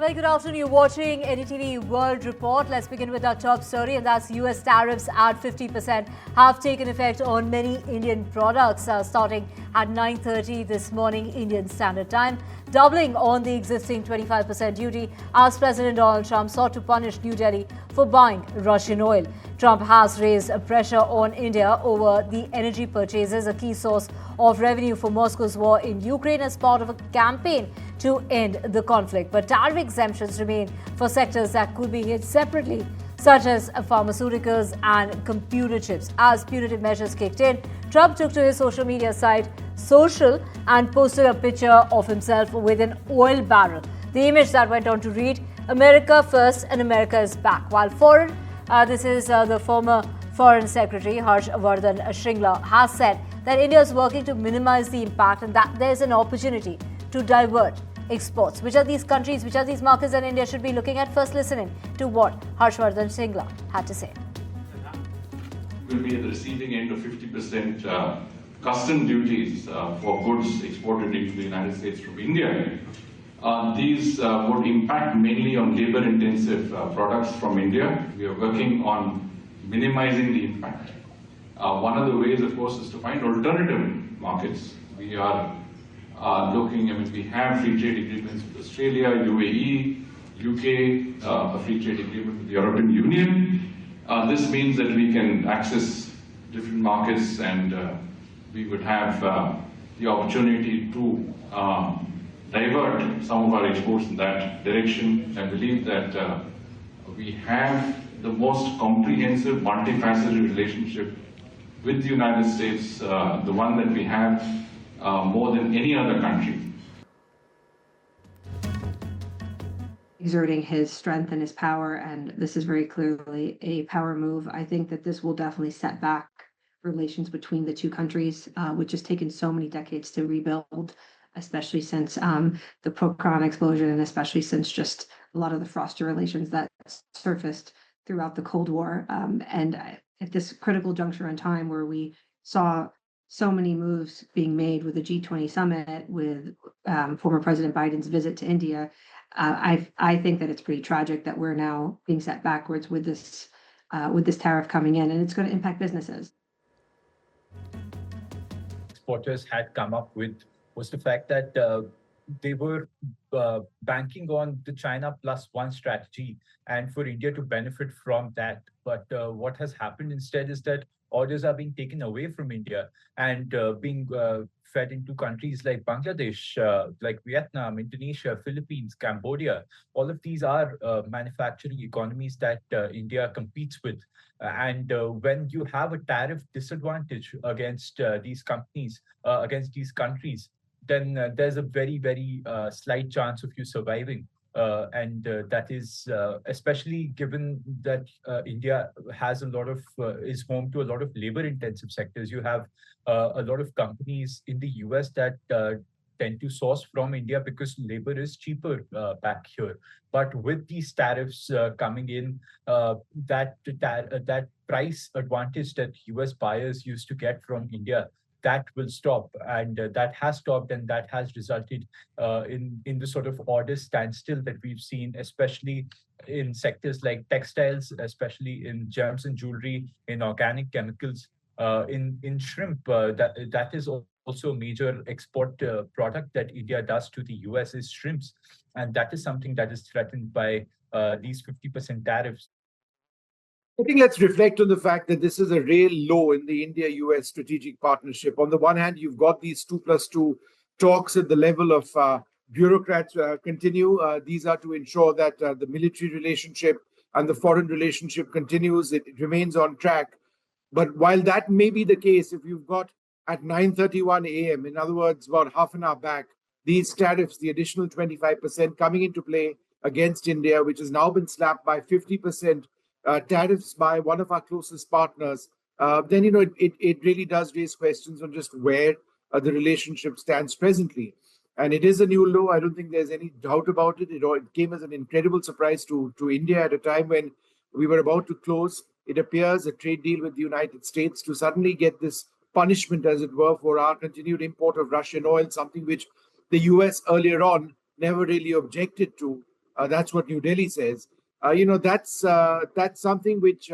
very good afternoon. You're watching NDTV World Report. Let's begin with our top story, and that's US tariffs at 50% have taken effect on many Indian products starting at 9:30 this morning Indian Standard Time, doubling on the existing 25% duty as President Donald Trump sought to punish New Delhi for buying Russian oil. Trump has raised pressure on India over the energy purchases, a key source of revenue for Moscow's war in Ukraine as part of a campaign to end the conflict. But tariff exemptions remain for sectors that could be hit separately, such as pharmaceuticals and computer chips. As punitive measures kicked in, Trump took to his social media site Social and posted a picture of himself with an oil barrel. The image that went on to read, "America first and America is back." While this is the former Foreign Secretary H1-b has said that India is working to minimize the impact and that there is an opportunity to divert exports. Which are these countries, which are these markets that India should be looking at? First, listening to what H1-b had to say. Will be at the receiving end of 50% custom duties for goods exported into the United States from India. These would impact mainly on labor-intensive products from India. We are working on minimizing the impact. One of the ways, of course, is to find alternative markets. We are we have free trade agreements with Australia, UAE, UK, a free trade agreement with the European Union. This means that we can access different markets and we would have the opportunity to divert some of our exports in that direction. I believe that we have the most comprehensive, multifaceted relationship with the United States, the one that we have more than any other country. Exerting his strength and his power, and this is very clearly a power move. I think that this will definitely set back relations between the two countries, which has taken so many decades to rebuild, especially since the Pokhran explosion and especially since just a lot of the frosty relations that surfaced throughout the Cold War. And at this critical juncture in time where we saw so many moves being made with the G20 summit, with former President Biden's visit to India, I think that it's pretty tragic that we're now being set backwards with this tariff coming in, and it's going to impact businesses. Exporters had come up with was the fact that they were banking on the China plus one strategy and for India to benefit from that. But what has happened instead is that orders are being taken away from India and being fed into countries like Bangladesh, like Vietnam, Indonesia, Philippines, Cambodia. All of these are manufacturing economies that India competes with. And when you have a tariff disadvantage against these companies, against these countries, then there's a very, very slight chance of you surviving. And that is especially given that India has a lot of is home to a lot of labor-intensive sectors. You have a lot of companies in the US that tend to source from India because labor is cheaper back here. But with these tariffs coming in, that price advantage that US buyers used to get from India, that will stop, and that has stopped, and that has resulted in the sort of order standstill that we've seen, especially in sectors like textiles, especially in gems and jewelry, in organic chemicals, in shrimp. That is also a major export product that India does to the US is shrimps, and that is something that is threatened by these 50% tariffs. I think let's reflect on the fact that this is a real low in the India-US strategic partnership. On the one hand, you've got these 2+2 talks at the level of bureaucrats continue. These are to ensure that the military relationship and the foreign relationship continues. It remains on track. But while that may be the case, if you've got at 9:31 a.m., in other words, about half an hour back, these tariffs, the additional 25% coming into play against India, which has now been slapped by 50% tariffs by one of our closest partners, then it really does raise questions on just where the relationship stands presently. And it is a new low. I don't think there's any doubt about it. It came as an incredible surprise to India at a time when we were about to close, it appears, a trade deal with the United States, to suddenly get this punishment, as it were, for our continued import of Russian oil, something which the US earlier on never really objected to. That's what New Delhi says. That's something which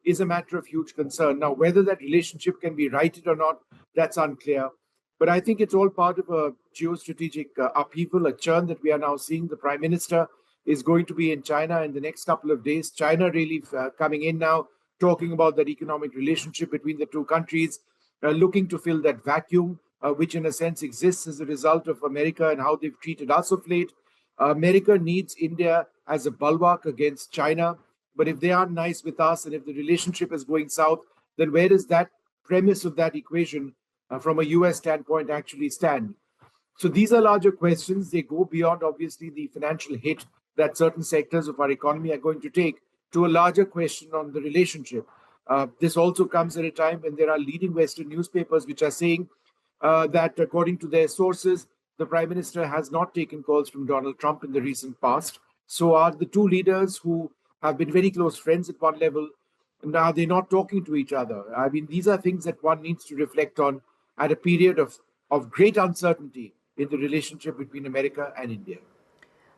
is a matter of huge concern. Now, whether that relationship can be righted or not, that's unclear. But I think it's all part of a geostrategic upheaval, a churn that we are now seeing. The Prime Minister is going to be in China in the next couple of days. China really coming in now, talking about that economic relationship between the two countries, looking to fill that vacuum, which in a sense exists as a result of America and how they've treated us of late. America needs India as a bulwark against China. But if they aren't nice with us and if the relationship is going south, then where does that premise of that equation from a US standpoint actually stand? So these are larger questions. They go beyond, obviously, the financial hit that certain sectors of our economy are going to take to a larger question on the relationship. This also comes at a time when there are leading Western newspapers which are saying that, according to their sources, the Prime Minister has not taken calls from Donald Trump in the recent past. So are the two leaders who have been very close friends at one level, now they're not talking to each other. I mean, these are things that one needs to reflect on at a period of great uncertainty in the relationship between America and India.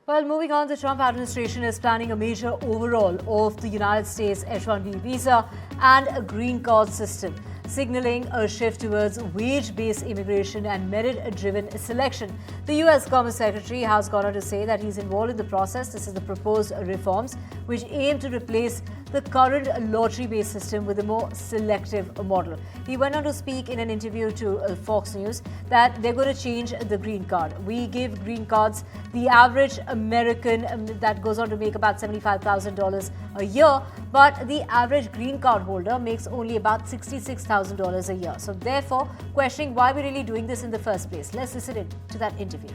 Well, moving on, the Trump administration is planning a major overhaul of the United States H1-b visa and a green card system, signaling a shift towards wage-based immigration and merit-driven selection. The U.S. Commerce Secretary has gone on to say that he's involved in the process. This is the proposed reforms, which aim to replace the current lottery-based system with a more selective model. He went on to speak in an interview to Fox News that they're going to change the green card. We give green cards, the average American that goes on to make about $75,000 a year, but the average green card holder makes only about $66,000 a year. So therefore, questioning why we're really doing this in the first place. Let's listen in to that interview.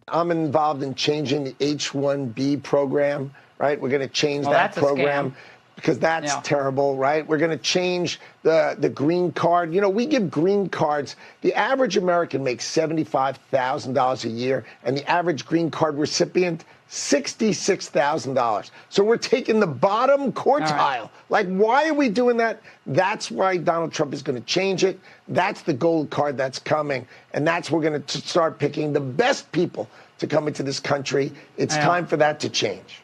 I'm involved in changing the H1-b program, right? We're going to change that program because that's terrible, right? We're going to change the green card. You know, we give green cards. The average American makes $75,000 a year, and the average green card recipient, $66,000. So we're taking the bottom quartile. Right. Like, why are we doing that? That's why Donald Trump is going to change it. That's the gold card that's coming. And that's we're going to start picking the best people to come into this country. It's time for that to change.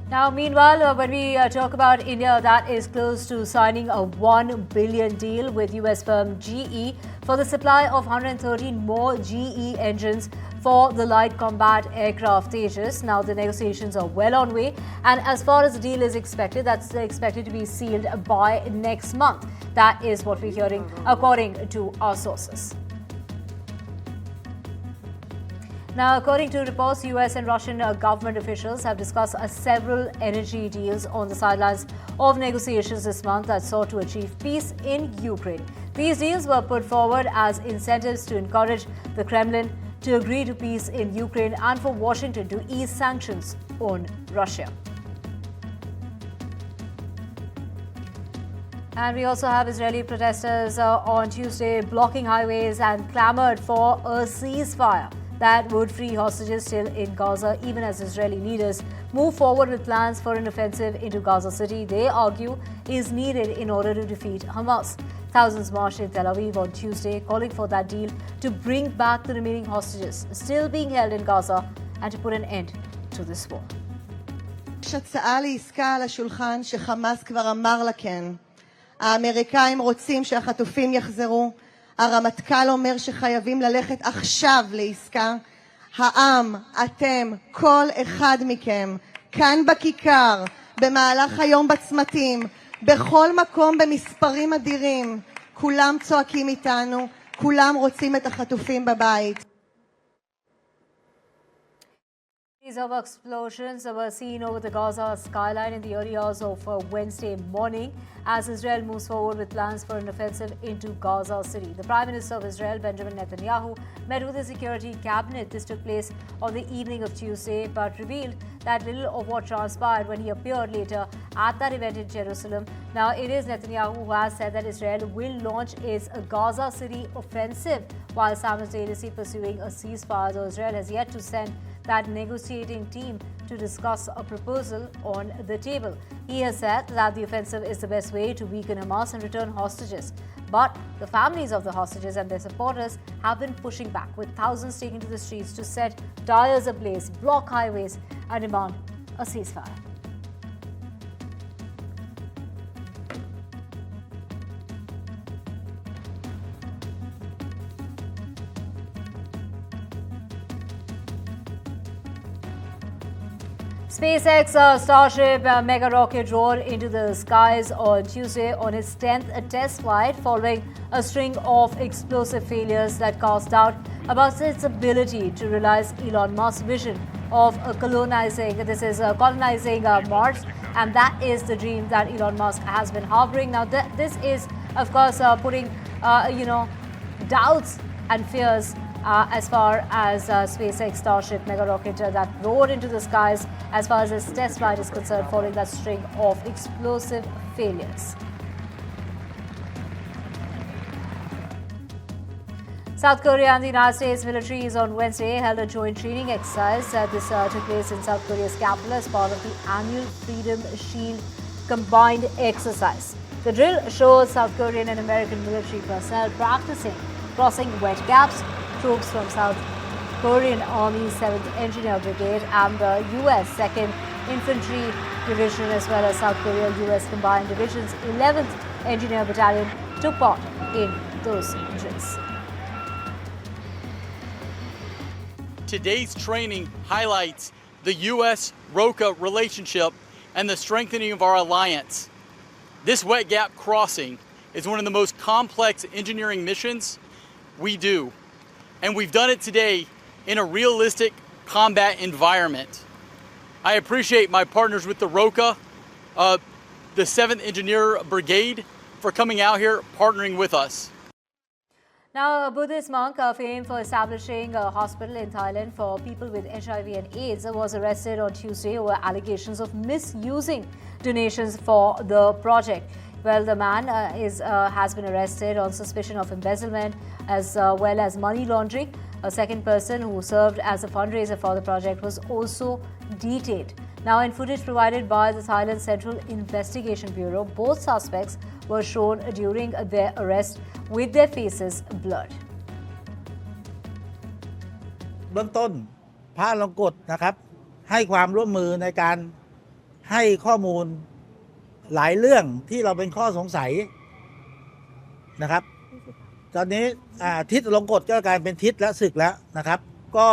Now, meanwhile, when we talk about India, that is close to signing a $1 billion deal with US firm GE for the supply of 113 more GE engines for the light combat aircraft Tejas. Now, the negotiations are well on way, and as far as the deal is expected, that's expected to be sealed by next month. That is what we're hearing, according to our sources. Now, according to reports, US and Russian government officials have discussed several energy deals on the sidelines of negotiations this month that sought to achieve peace in Ukraine. These deals were put forward as incentives to encourage the Kremlin to agree to peace in Ukraine and for Washington to ease sanctions on Russia. And we also have Israeli protesters on Tuesday blocking highways and clamored for a ceasefire that would free hostages still in Gaza, even as Israeli leaders move forward with plans for an offensive into Gaza City they argue is needed in order to defeat Hamas. Thousands marched in Tel Aviv on Tuesday, calling for that deal to bring back the remaining hostages still being held in Gaza and to put an end to this war. יש הצעה לעסקה על השולחן שחמאס כבר אמר לה כן. האמריקאים רוצים שהחטופים יחזרו. הרמטכ"ל אומר שחייבים ללכת עכשיו לעסקה. העם, אתם, כל אחד מכם, כאן בכיכר, במהלך היום בצמתים, בכל מקום במספרים אדירים, כולם צועקים איתנו, כולם רוצים את החטופים בבית. These of explosions were seen over the Gaza skyline in the early hours of Wednesday morning as Israel moves forward with plans for an offensive into Gaza City. The Prime Minister of Israel, Benjamin Netanyahu, met with the security cabinet. This took place on the evening of Tuesday, but revealed that little of what transpired when he appeared later at that event in Jerusalem. Now, it is Netanyahu who has said that Israel will launch its Gaza City offensive while simultaneously pursuing a ceasefire, though Israel has yet to send that negotiating team to discuss a proposal on the table. He has said that the offensive is the best way to weaken Hamas and return hostages. But the families of the hostages and their supporters have been pushing back, with thousands taking to the streets to set tires ablaze, block highways, and demand a ceasefire. SpaceX Starship mega rocket roared into the skies on Tuesday on its 10th test flight, following a string of explosive failures that cast doubt about its ability to realize Elon Musk's vision of colonizing Mars, and that is the dream that Elon Musk has been harboring. Now, this is, of course, putting doubts and fears as far as SpaceX Starship mega rocket that roared into the skies as far as its test flight is concerned, following that string of explosive failures. South Korea and the United States militaries on Wednesday held a joint training exercise. This took place in South Korea's capital as part of the annual Freedom Shield combined exercise. The drill shows South Korean and American military personnel practicing crossing wedge gaps. Troops from South Korean Army's 7th Engineer Brigade and the U.S. 2nd Infantry Division, as well as South Korea-U.S. Combined Division's 11th Engineer Battalion, took part in those drills. Today's training highlights the U.S.-ROKA relationship and the strengthening of our alliance. This wet gap crossing is one of the most complex engineering missions we do, and we've done it today in a realistic combat environment. I appreciate my partners with the ROKA, the 7th Engineer Brigade, for coming out here, partnering with us. Now, a Buddhist monk famed for establishing a hospital in Thailand for people with HIV and AIDS was arrested on Tuesday over allegations of misusing donations for the project. Well, the man has been arrested on suspicion of embezzlement as well as money laundering. A second person who served as a fundraiser for the project was also detained. Now, in footage provided by the Thailand Central Investigation Bureau, both suspects were shown during their arrest with their faces blurred. เบื้องต้นพระอลงกฎนะครับให้ความร่วมมือในการให้ข้อมูลหลายเรื่องที่เราเป็นข้อสงสัยนะครับตอนนี้ทิศอลงกฎก็กลายเป็นทิศและศึกแล้วนะครับก็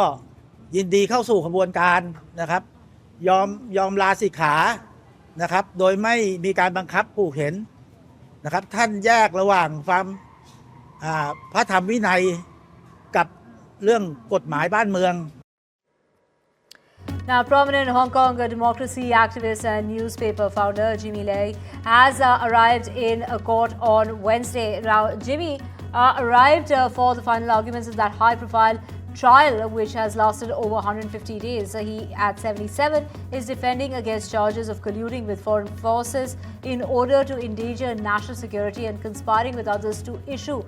ยินดีเข้าสู่ขบวนการนะครับยอมลาสิกขานะครับโดยไม่มีการบังคับขู่เข็นนะครับท่านแยกระหว่างความพระธรรมวินัยกับเรื่องกฎหมายบ้านเมือง Now, prominent Hong Kong democracy activist and newspaper founder Jimmy Lai has arrived in a court on Wednesday. Now, Jimmy arrived for the final arguments of that high-profile trial, which has lasted over 150 days. He, at 77, is defending against charges of colluding with foreign forces in order to endanger national security and conspiring with others to issue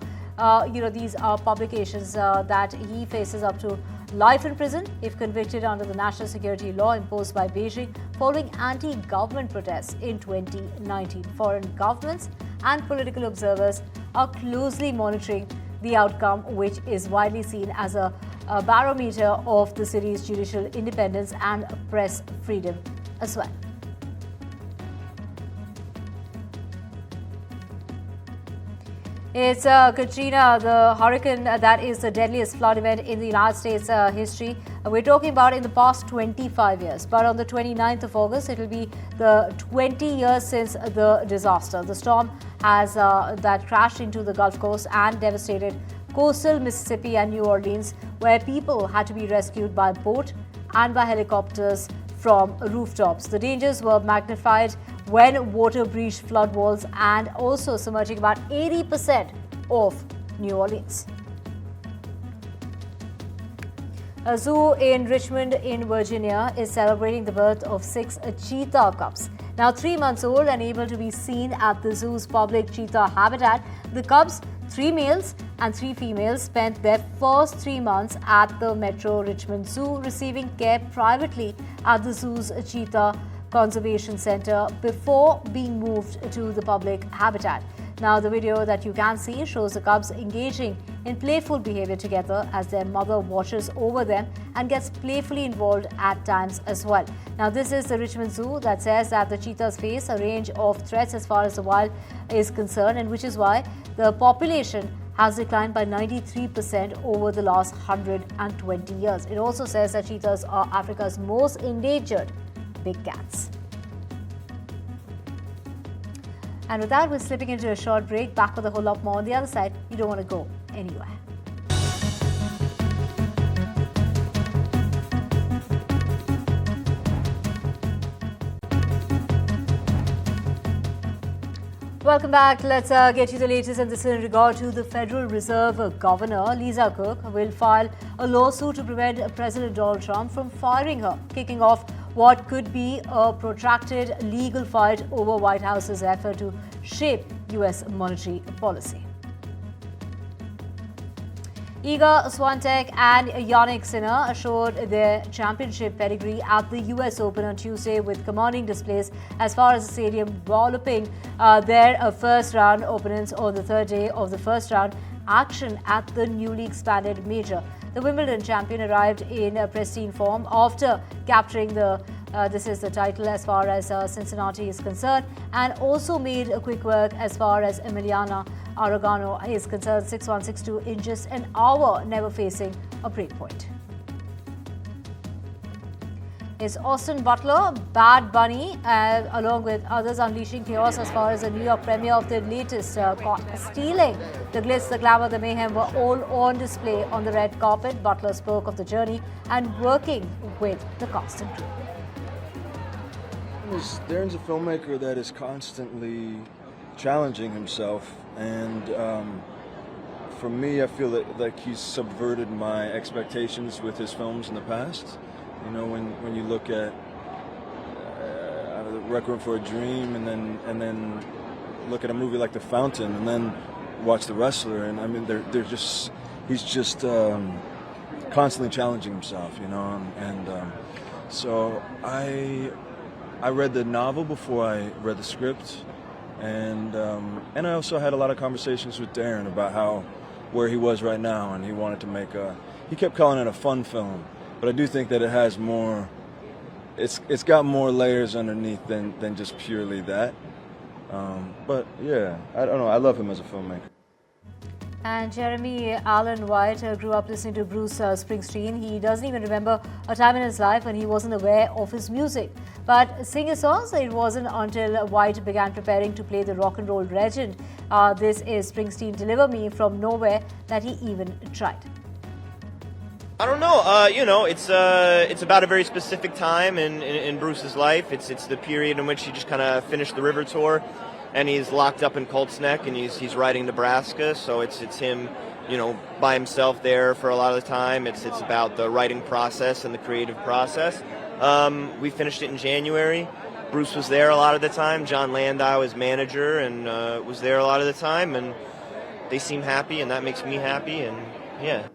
these publications that he faces up to life in prison if convicted under the national security law imposed by Beijing following anti-government protests in 2019. Foreign governments and political observers are closely monitoring the outcome, which is widely seen as a barometer of the city's judicial independence and press freedom as well. It's Katrina, the hurricane that is the deadliest flood event in the United States history. We're talking about in the past 25 years. But on the 29th of August, it will be the 20 years since the disaster. The storm has that crashed into the Gulf Coast and devastated coastal Mississippi and New Orleans, where people had to be rescued by boat and by helicopters from rooftops. The dangers were magnified when water breached flood walls and also submerging about 80% of New Orleans. A zoo in Richmond in Virginia is celebrating the birth of 6 cheetah cubs. Now 3 months old and able to be seen at the zoo's public cheetah habitat, the cubs, 3 males and 3 females, spent their first 3 months at the Metro Richmond Zoo, receiving care privately at the zoo's Cheetah Conservation Center before being moved to the public habitat. Now, the video that you can see shows the cubs engaging in playful behavior together as their mother watches over them and gets playfully involved at times as well. Now, this is the Richmond Zoo that says that the cheetahs face a range of threats as far as the wild is concerned, and which is why the population has declined by 93% over the last 120 years. It also says that cheetahs are Africa's most endangered big cats. And with that, we're slipping into a short break. Back with a whole lot more on the other side. You don't want to go anywhere. Welcome back. Let's get you the latest, and this is in regard to the Federal Reserve Governor. Lisa Cook will file a lawsuit to prevent President Donald Trump from firing her, kicking off what could be a protracted legal fight over White House's effort to shape U.S. monetary policy. Iga Swiatek and Jannik Sinner showed their championship pedigree at the US Open on Tuesday with commanding displays as far as the stadium, walloping their first round opponents on the third day of the first round action at the newly expanded major. The Wimbledon champion arrived in pristine form after capturing this is the title as far as Cincinnati is concerned, and also made a quick work as far as Emiliana Aragano is concerned, 6-1, 6-2 in just an hour, never facing a break point. Is Austin Butler, Bad Bunny, along with others unleashing chaos as far as the New York premiere of the latest stealing. The glitz, the glamour, the mayhem were all on display on the red carpet. Butler spoke of the journey and working with the cast and crew. Darren's a filmmaker that is constantly challenging himself, and for me, I feel like he's subverted my expectations with his films in the past. You know, when you look at Requiem for a Dream, and then look at a movie like The Fountain, and then watch The Wrestler, and I mean, he's just constantly challenging himself, you know, and so I read the novel before I read the script, and I also had a lot of conversations with Darren about where he was right now, and he wanted to make he kept calling it a fun film, but I do think that it has more, it's got more layers underneath than just purely that. But yeah, I don't know, I love him as a filmmaker. And Jeremy Allen White grew up listening to Bruce Springsteen. He doesn't even remember a time in his life when he wasn't aware of his music. But singing songs, it wasn't until White began preparing to play the rock and roll legend. This is Springsteen, Deliver Me from Nowhere, that he even tried. I don't know. You know, it's about a very specific time in Bruce's life. It's the period in which he just kind of finished the River Tour, and he's locked up in Colts Neck, and he's riding Nebraska. So it's him, you know, by himself there for a lot of the time. It's about the writing process and the creative process. We finished it in January. Bruce was there a lot of the time. John Landau, his manager, and was there a lot of the time. And they seem happy, and that makes me happy. And yeah.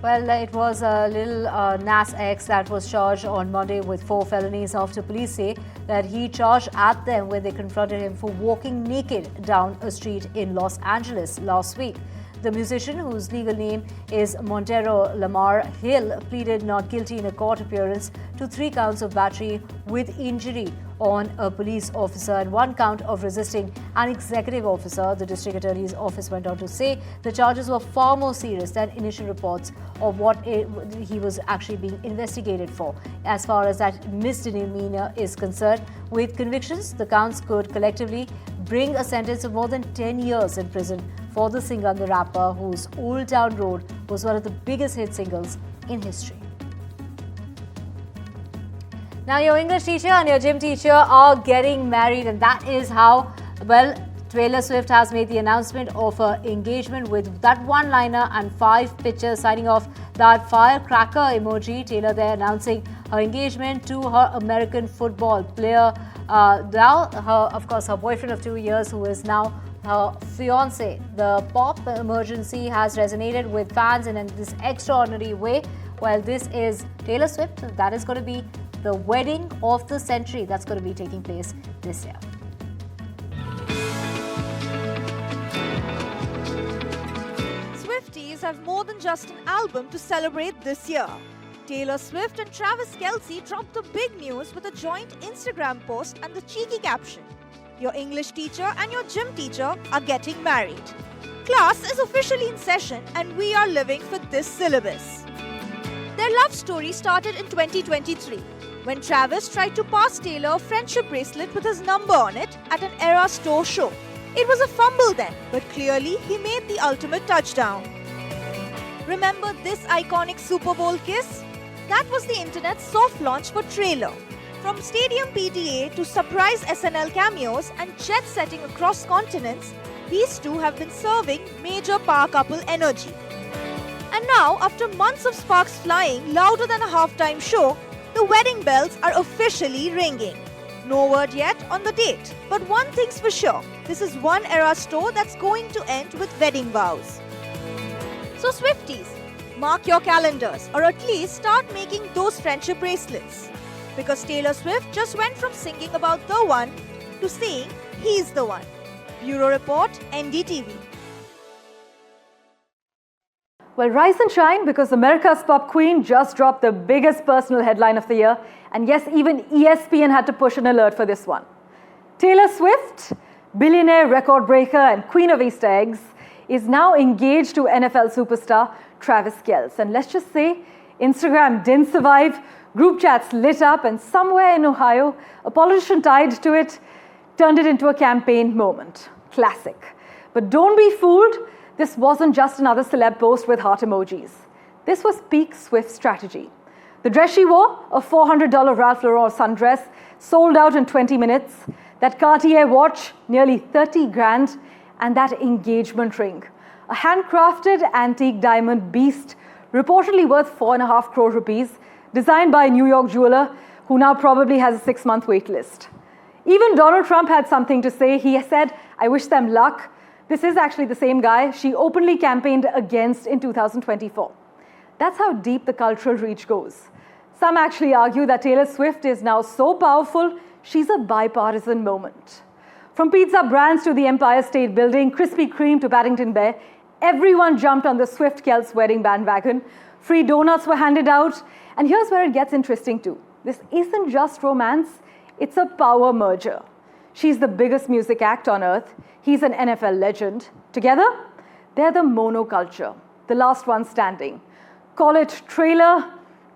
Well, it was Lil Nas X that was charged on Monday with 4 felonies after police say that he charged at them when they confronted him for walking naked down a street in Los Angeles last week. The musician, whose legal name is Montero Lamar Hill, pleaded not guilty in a court appearance to 3 counts of battery with injury on a police officer and 1 count of resisting an executive officer. The district attorney's office went on to say the charges were far more serious than initial reports of what he was actually being investigated for. As far as that misdemeanor is concerned, with convictions, the counts could collectively bring a sentence of more than 10 years in prison for the singer and the rapper, whose Old Town Road was one of the biggest hit singles in history. Now, your English teacher and your gym teacher are getting married, and that is how, well, Taylor Swift has made the announcement of her engagement with that one-liner and 5 pictures signing off that firecracker emoji. Taylor there announcing her engagement to her American football player, her boyfriend of 2 years, who is now her fiance. The pop emergency has resonated with fans in this extraordinary way. Well, this is Taylor Swift. That is going to be the wedding of the century that's going to be taking place this year. Swifties have more than just an album to celebrate this year. Taylor Swift and Travis Kelce dropped the big news with a joint Instagram post and the cheeky caption, "Your English teacher and your gym teacher are getting married. Class is officially in session and we are living for this syllabus." Their love story started in 2023 when Travis tried to pass Taylor a friendship bracelet with his number on it at an Era store show. It was a fumble then, but clearly he made the ultimate touchdown. Remember this iconic Super Bowl kiss? That was the internet's soft launch for Trailer. From stadium PTA to surprise SNL cameos and jet setting across continents, these two have been serving major power couple energy. And now, after months of sparks flying louder than a halftime show, the wedding bells are officially ringing. No word yet on the date, but one thing's for sure, this is one Era store that's going to end with wedding vows. So Swifties, mark your calendars, or at least start making those friendship bracelets. Because Taylor Swift just went from singing about the one to saying he's the one. Bureau Report, NDTV. Well, rise and shine, because America's pop queen just dropped the biggest personal headline of the year. And yes, even ESPN had to push an alert for this one. Taylor Swift, billionaire record breaker and queen of Easter eggs, is now engaged to NFL superstar Travis Kelce. And let's just say, Instagram didn't survive, group chats lit up, and somewhere in Ohio, a politician tied to it turned it into a campaign moment. Classic. But don't be fooled, this wasn't just another celeb post with heart emojis. This was peak Swift strategy. The dress she wore, a $400 Ralph Lauren sundress, sold out in 20 minutes. That Cartier watch, nearly 30 grand, and that engagement ring, a handcrafted antique diamond beast, reportedly worth 4.5 crore rupees, designed by a New York jeweler who now probably has a 6-month wait list. Even Donald Trump had something to say. He said, "I wish them luck." This is actually the same guy she openly campaigned against in 2024. That's how deep the cultural reach goes. Some actually argue that Taylor Swift is now so powerful, she's a bipartisan moment. From pizza brands to the Empire State Building, Krispy Kreme to Paddington Bear, everyone jumped on the Swift-Kelce wedding bandwagon. Free donuts were handed out. And here's where it gets interesting too. This isn't just romance, it's a power merger. She's the biggest music act on earth. He's an NFL legend. Together, they're the monoculture, the last one standing. Call it trailer,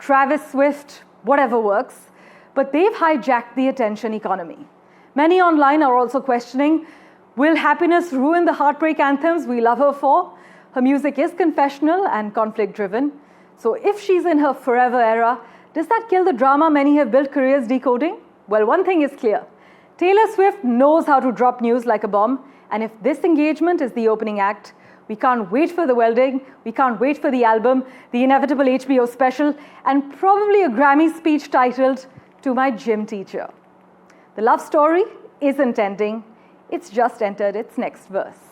Travis Swift, whatever works. But they've hijacked the attention economy. Many online are also questioning, will happiness ruin the heartbreak anthems we love her for? Her music is confessional and conflict-driven. So if she's in her forever era, does that kill the drama many have built careers decoding? Well, one thing is clear. Taylor Swift knows how to drop news like a bomb. And if this engagement is the opening act, we can't wait for the wedding, we can't wait for the album, the inevitable HBO special, and probably a Grammy speech titled, "To My Gym Teacher." The love story isn't ending, it's just entered its next verse.